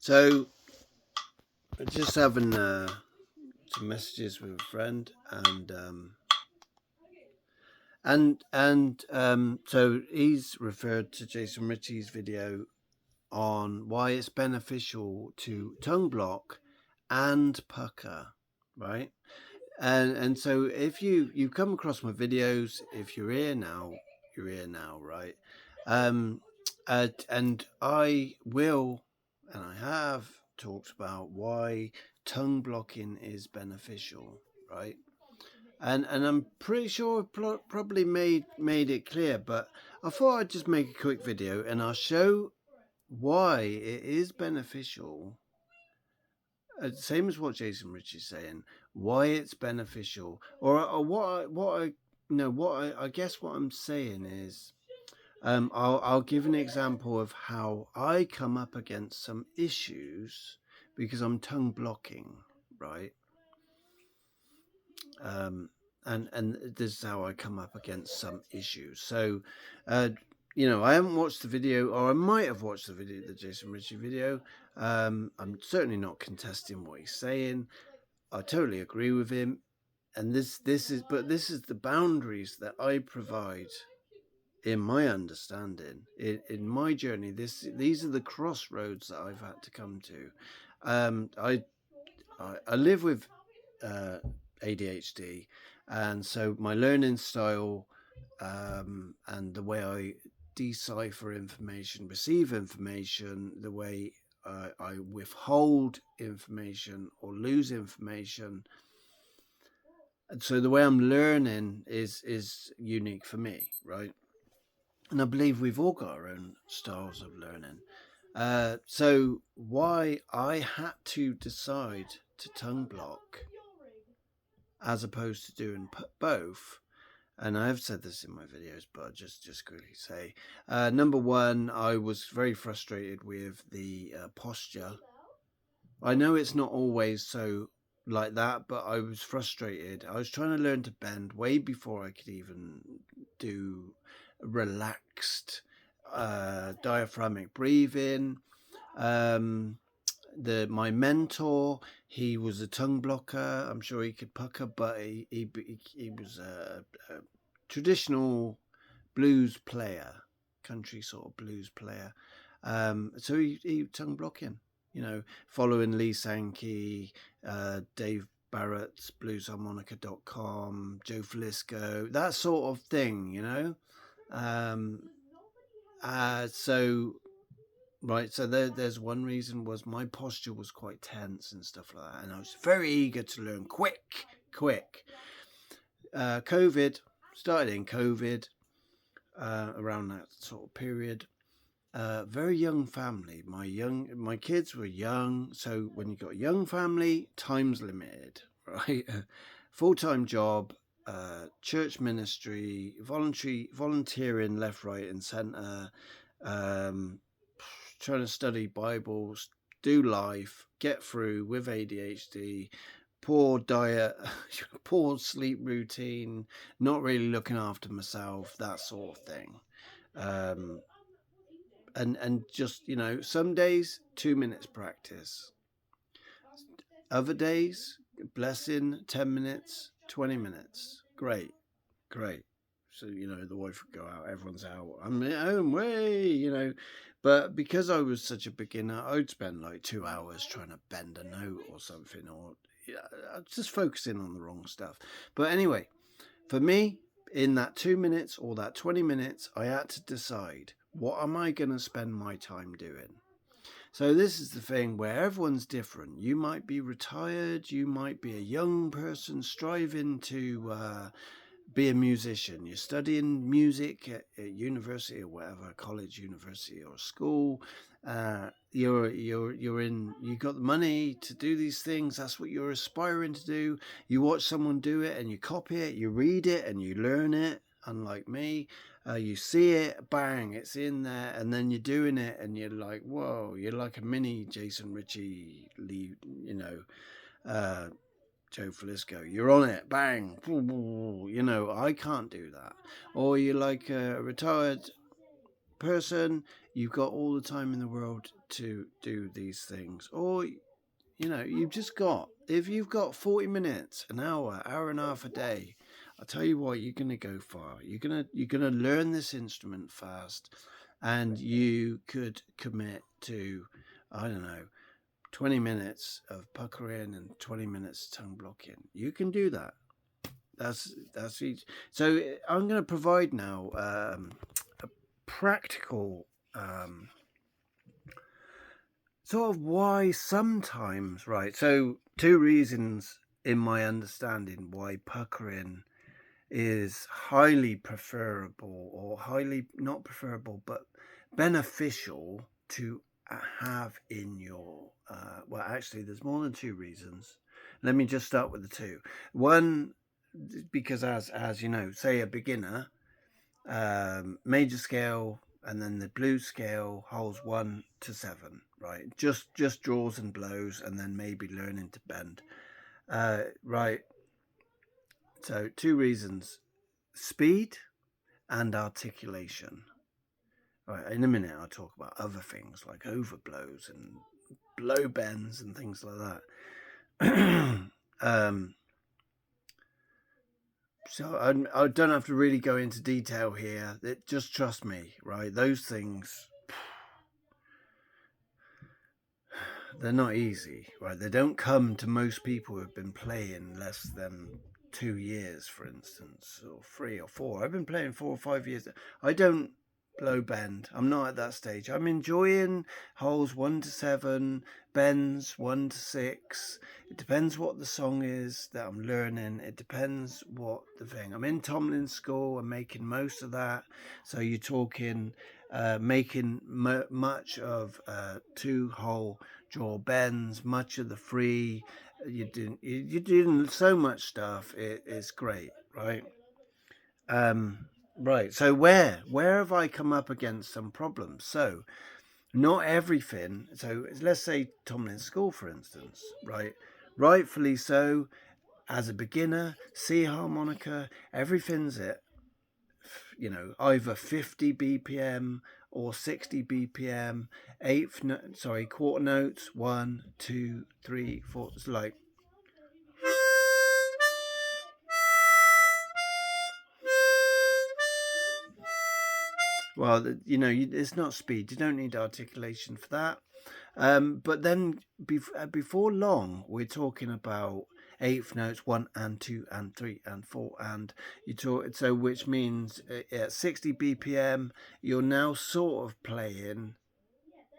So, just having some messages with a friend, and so he's referred to Jason Ritchie's video on why it's beneficial to tongue block and pucker, right? And so if you come across my videos, if you're here now, you're here now, right? Um, and I will, and I have talked about why tongue blocking is beneficial, right? And I'm pretty sure I probably made it clear, but I thought I'd just make a quick video and I'll show why it is beneficial. Same as what Jason Rich is saying, why it's beneficial, or I guess what I'm saying is, I'll give an example of how I come up against some issues because I'm tongue blocking, right? Um, and this is how I come up against some issues. So, I haven't watched the video, or I might have watched the Jason Ritchie video. I'm certainly not contesting what he's saying. I totally agree with him, and this is the boundaries that I provide in my understanding in my journey. These are the crossroads that I've had to come to. I live with ADHD, and so my learning style and the way I decipher information, receive information, the way I withhold information or lose information. And so the way I'm learning is unique for me, right? And I believe we've all got our own styles of learning. So why I had to decide to tongue block as opposed to doing both, and I have said this in my videos, but I'll just quickly say, number one, I was very frustrated with the posture. I know it's not always so like that, but I was frustrated. I was trying to learn to bend way before I could even do relaxed diaphragmatic breathing. My mentor, he was a tongue blocker. I'm sure he could pucker, but he was a traditional blues player, country sort of blues player. So he tongue blocking, following Lee Sankey, Dave Barrett's bluesharmonica.com, Joe Flisco, that sort of thing. So right, so there's one reason was my posture was quite tense and stuff like that, and I was very eager to learn quick. COVID started in COVID, around that sort of period. Very young family. My kids were young, so when you got a young family, time's limited, right? Full-time job, church ministry, volunteering left, right, and centre. Trying to study Bibles, do life, get through with ADHD, poor diet, poor sleep routine, not really looking after myself, that sort of thing. And just, some days 2 minutes practice, other days blessing 10 minutes, 20 minutes, great. So the wife would go out, everyone's out, I'm at home, way. But because I was such a beginner, I'd spend like 2 hours trying to bend a note or something, or just focusing on the wrong stuff. But anyway, for me, in that 2 minutes or that 20 minutes, I had to decide, what am I going to spend my time doing? So this is the thing where everyone's different. You might be retired, you might be a young person striving to be a musician. You're studying music at university or whatever, college, university, or school. You're in. You got the money to do these things. That's what you're aspiring to do. You watch someone do it and you copy it. You read it and you learn it. Unlike me, you see it, bang, it's in there, and then you're doing it, and you're like, whoa, you're like a mini Jason Ritchie, Joe Flisco. You're on it, bang, I can't do that. Or you're like a retired person, you've got all the time in the world to do these things. Or, you've just got, if you've got 40 minutes, an hour and a half a day, I'll tell you what, you're going to go far. You're going to learn this instrument fast, and you could commit to, I don't know, 20 minutes of puckering and 20 minutes tongue blocking. You can do that. That's easy. So I'm going to provide now a practical sort of why sometimes, right? So 2 reasons in my understanding why puckering is highly preferable, or highly not preferable, but beneficial to have in your well, actually there's more than 2 reasons. Let me just start with the 2. One, because as you know, say a beginner, major scale and then the blues scale holds 1 to 7, right? Just draws and blows, and then maybe learning to bend, right? So 2 reasons: speed and articulation. Right, in a minute I'll talk about other things like overblows and blow bends and things like that. So I don't have to really go into detail here. Just trust me, right? Those things, they're not easy, right? They don't come to most people who have been playing less than 2 years, for instance, or 3 or 4. I've been playing 4 or 5 years. I don't blow bend. I'm not at that stage. I'm enjoying holes 1 to 7, bends 1 to 6. It depends what the song is that I'm learning. It depends what the thing. I'm in Tomlin's school. I'm making most of that. So you're talking making much of 2-hole draw bends, much of the free. You're doing so much stuff. It's great, right? Right. So where have I come up against some problems? So not everything. So let's say Tomlin's school, for instance, right? Rightfully so. As a beginner, C harmonica, everything's at, either 50 BPM or 60 BPM. Quarter notes, 1, 2, 3, 4. It's like, well, it's not speed. You don't need articulation for that. But then before long, we're talking about 8th notes, 1 and 2 and 3 and 4, and which means at 60 BPM, you're now sort of playing,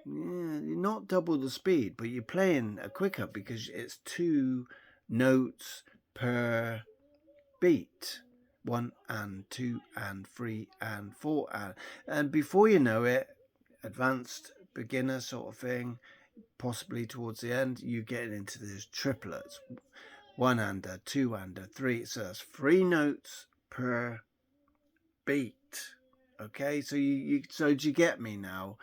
not double the speed, but you're playing a quicker because it's 2 notes per beat. 1 and 2 and 3 and 4, and before you know it, advanced beginner sort of thing, possibly towards the end, you get into these triplets: 1-hander, 2-hander, 3. So that's 3 notes per beat. Okay, so so do you get me now?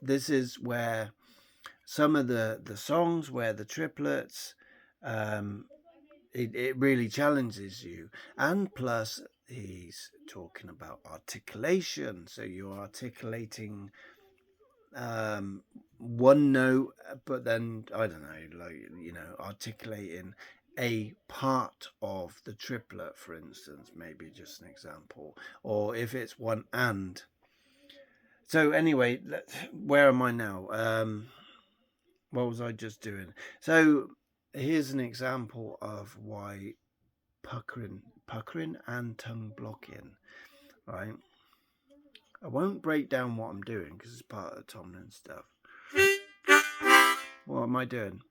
This is where some of the songs where the triplets, it really challenges you. And plus, he's talking about articulation. So you're articulating one note, but then, I don't know, articulating a part of the triplet, for instance, maybe just an example. Or if it's 1 and. So anyway, where am I now? What was I just doing? So here's an example of why puckering and tongue blocking, right? I won't break down what I'm doing because it's part of the Tomlin stuff. What am I doing?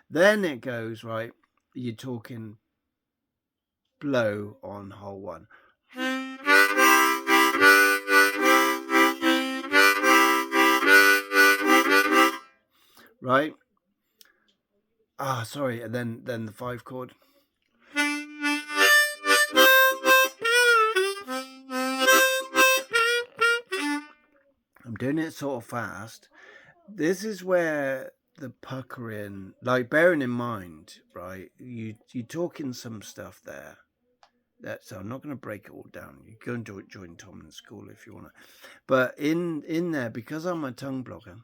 Then it goes, right, you're talking blow on hole 1. Right? Sorry, and then the 5 chord. I'm doing it sort of fast, this is where the puckering, like bearing in mind, right? You talking some stuff there. So I'm not going to break it all down. You go and join Tomlin's school if you want to. But in there, because I'm a tongue blocker.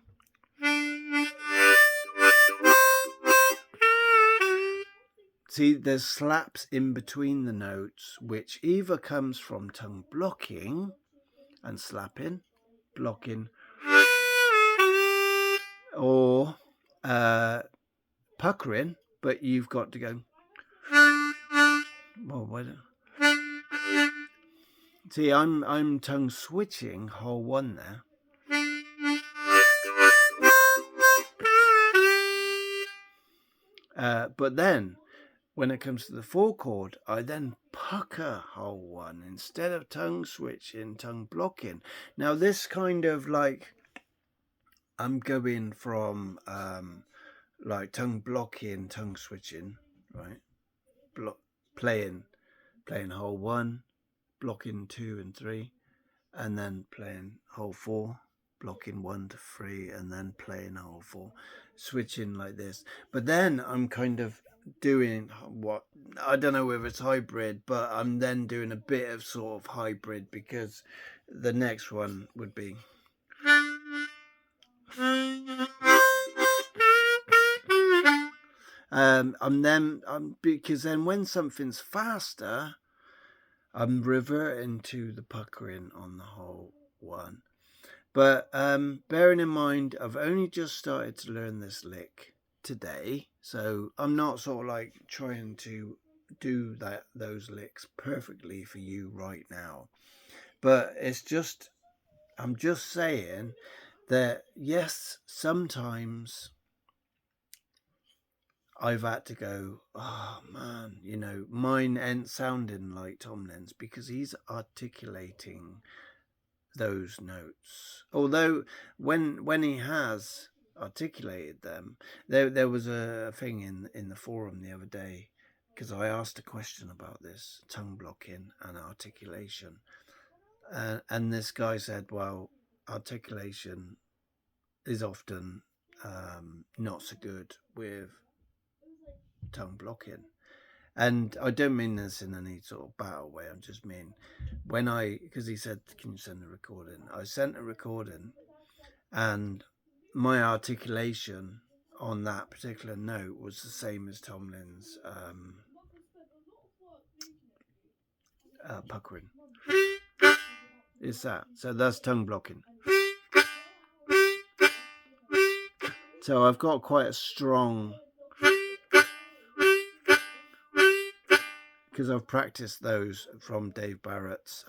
See, there's slaps in between the notes, which either comes from tongue blocking and slapping, blocking, or puckering, but you've got to go. Well, why don't... See, I'm tongue switching whole one there. But then, when it comes to the 4 chord, I then pucker whole one instead of tongue switching, tongue blocking. Now, this kind of like, I'm going from like tongue blocking, tongue switching, right? Playing whole 1, blocking 2 and 3, and then playing whole 4, blocking 1 to 3, and then playing whole 4, switching like this. But then I'm kind of doing what, I don't know whether it's hybrid, but I'm then doing a bit of sort of hybrid, because the next one would be because then when something's faster, I'm reverting to the puckering on the whole one. But bearing in mind, I've only just started to learn this lick today, so I'm not sort of like trying to do those licks perfectly for you right now. But it's just, I'm just saying that yes, sometimes I've had to go, oh man, mine ain't sounding like Tomlin's, because he's articulating those notes. Although when he has articulated them, there was a thing in the forum the other day, because I asked a question about this tongue blocking and articulation, and this guy said, well, articulation is often not so good with tongue blocking. And I don't mean this in any sort of battle way. I just mean because he said, can you send a recording? I sent a recording, and my articulation on that particular note was the same as Tomlin's puckering. It's that. So that's tongue blocking. So I've got quite a strong, because I've practiced those from Dave Barrett's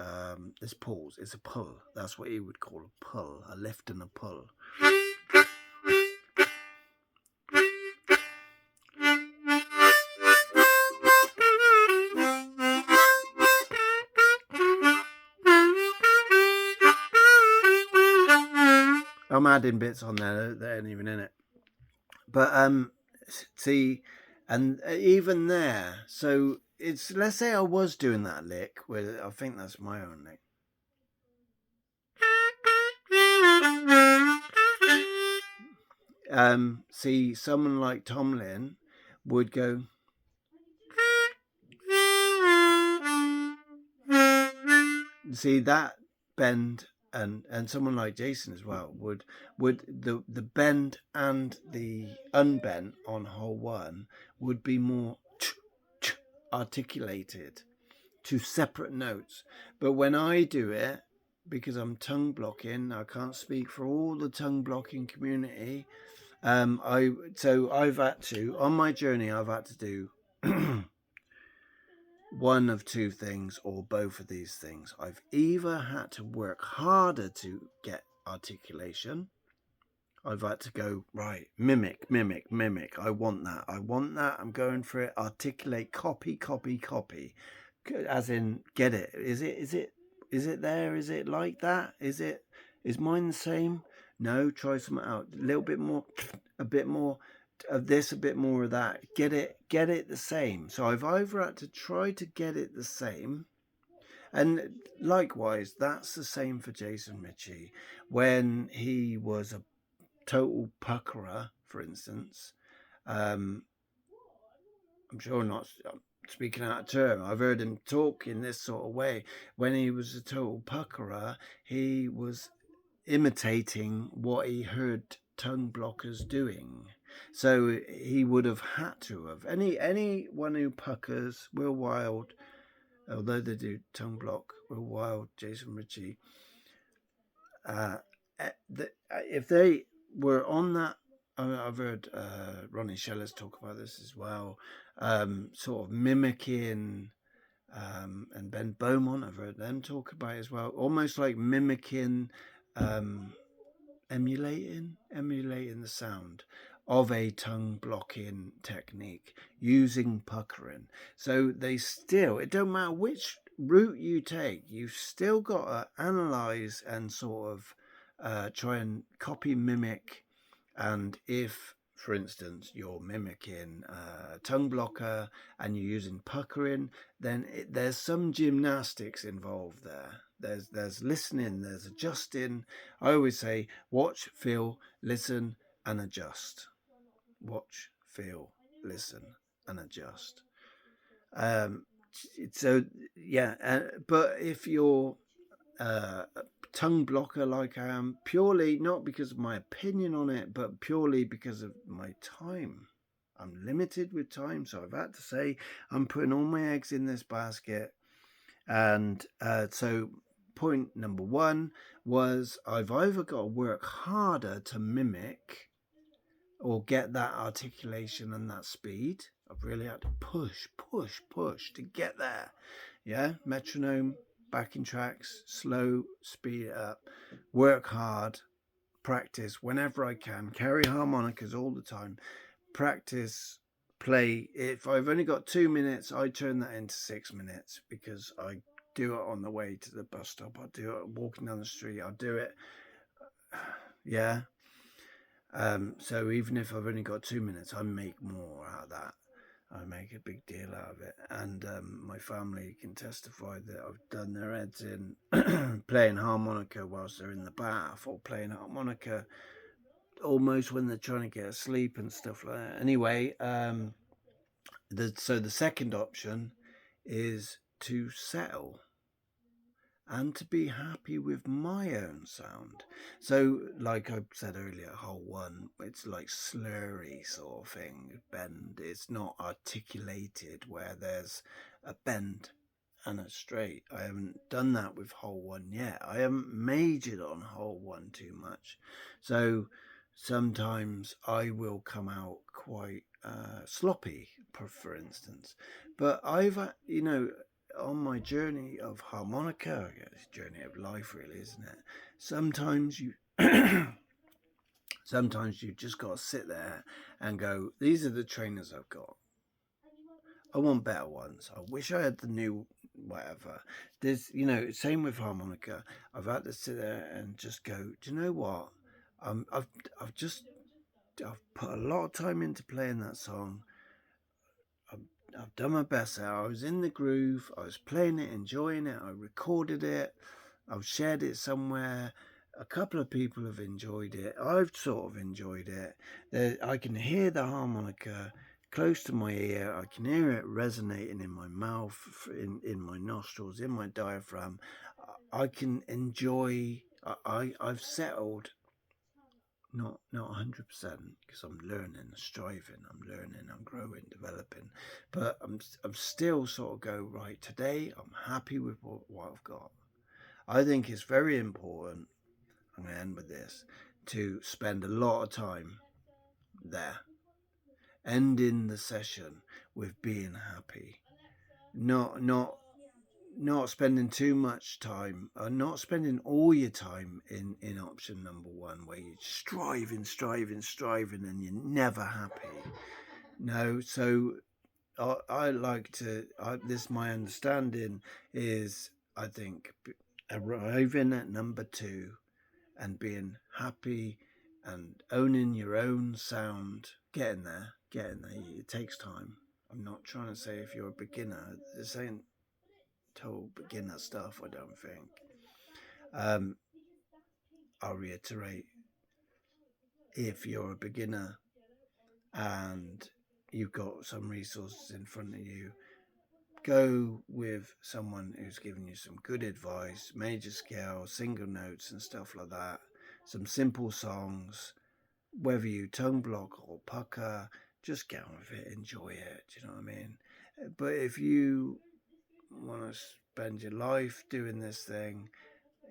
this pulls. It's a pull. That's what he would call a pull, a lift and a pull. I'm adding bits on there that aren't even in it. But see, and even there, so it's, let's say I was doing that lick, where I think that's my own lick. See, someone like Tomlin would go, see that bend, and someone like Jason as well would the bend and the unbent on hole 1 would be more articulated to separate notes. But when I do it, because I'm tongue blocking, I can't speak for all the tongue blocking community. I've had to, on my journey, I've had to do one of two things, or both of these things. I've either had to work harder to get articulation. I've had to go, right, mimic. I want that. I'm going for it. Articulate, copy. As in, get it. Is it there? Is it like that? Is mine the same? No, try something out. A little bit more, a bit more of this, a bit more of that. Get it the same. So I've either had to try to get it the same, and likewise, that's the same for Jason Ritchie when he was a total puckerer, for instance, I'm sure not speaking out of turn. I've heard him talk in this sort of way. When he was a total puckerer, he was imitating what he heard tongue blockers doing. So he would have had to have. Anyone who puckers, Will Wilde, although they do tongue block, Will Wilde, Jason Ritchie, uh, if they were on that, I've heard Ronnie Shellers talk about this as well, sort of mimicking, and Ben Beaumont, I've heard them talk about it as well, almost like mimicking, emulating the sound of a tongue blocking technique using puckering. So they still, it don't matter which route you take, you've still got to analyze and sort of try and copy, mimic. And if, for instance, you're mimicking a tongue blocker and you're using puckering, then there's some gymnastics involved there. There's listening, there's adjusting. I always say watch, feel, listen, and adjust. Watch, feel, listen, and adjust. Um, so yeah, but if you're a tongue blocker like I am, purely not because of my opinion on it, but purely because of my time. I'm limited with time, so I've had to say I'm putting all my eggs in this basket. And so point number one was I've either got to work harder to mimic or get that articulation and that speed. I've really had to push to get there. Yeah, metronome, backing tracks, slow, speed it up, work hard, practice whenever I can, carry harmonicas all the time, practice, play. If I've only got 2 minutes, I turn that into 6 minutes because I do it on the way to the bus stop. I'll do it walking down the street. I'll do it. Yeah. So even if I've only got 2 minutes, I make more out of that. I make a big deal out of it. And my family can testify that I've done their heads in playing harmonica whilst they're in the bath, or playing harmonica almost when they're trying to get asleep and stuff like that. Anyway, so the second option is to settle and to be happy with my own sound. So, like I said earlier, hole one, it's like slurry sort of thing, bend. It's not articulated where there's a bend and a straight. I haven't done that with hole one yet. I haven't majored on hole one too much. So, sometimes I will come out quite sloppy, for instance. But on my journey of harmonica, it's a journey of life, really, isn't it? Sometimes you, sometimes you just got to sit there and go, these are the trainers I've got. I want better ones. I wish I had the new whatever. There's, same with harmonica. I've had to sit there and just go, do you know what? I've put a lot of time into playing that song. I've done my best there. I was in the groove. I was playing it, enjoying it. I recorded it. I've shared it somewhere. A couple of people have enjoyed it. I've sort of enjoyed it. I can hear the harmonica close to my ear. I can hear it resonating in my mouth, in my nostrils, in my diaphragm. I can enjoy. I've settled. Not 100% because I'm learning, striving, I'm learning, I'm growing, developing, but I'm still sort of go right. Today I'm happy with what I've got. I think it's very important. I'm going to end with this, to spend a lot of time there, ending the session with being happy, not spending too much time, not spending all your time in option number one, where you're striving, and you're never happy. No, so I like to. This my understanding is. I think arriving at number two and being happy and owning your own sound, getting there. It takes time. I'm not trying to say if you're a beginner. This ain't total beginner stuff, I don't think. I'll reiterate, if you're a beginner and you've got some resources in front of you, go with someone who's giving you some good advice, major scale, single notes and stuff like that, some simple songs, whether you tongue block or pucker, just get on with it, enjoy it, do you know what I mean? But if you want to spend your life doing this thing,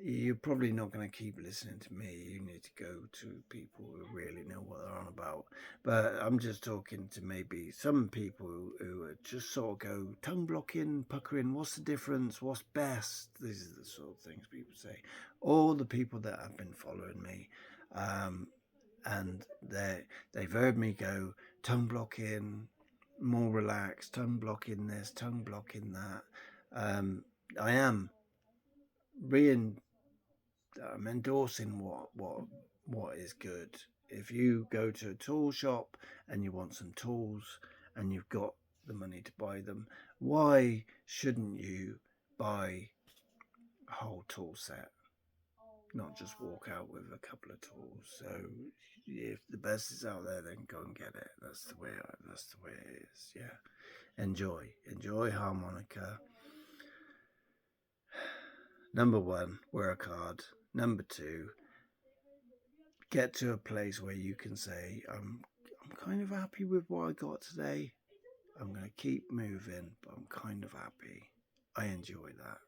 you're probably not going to keep listening to me. You need to go to people who really know what they're on about. But I'm just talking to maybe some people who are just sort of go tongue blocking, puckering. What's the difference? What's best? These are the sort of things people say. All the people that have been following me, and they've heard me go tongue blocking, more relaxed, tongue blocking this, tongue blocking that. I am being I'm endorsing what is good. If you go to a tool shop and you want some tools and you've got the money to buy them, why shouldn't you buy a whole tool set? Not just walk out with a couple of tools. So if the best is out there, then go and get it. That's the way it is. Yeah. Enjoy harmonica. Number one, work hard. Number two, get to a place where you can say, I'm kind of happy with what I got today. I'm going to keep moving, but I'm kind of happy. I enjoy that.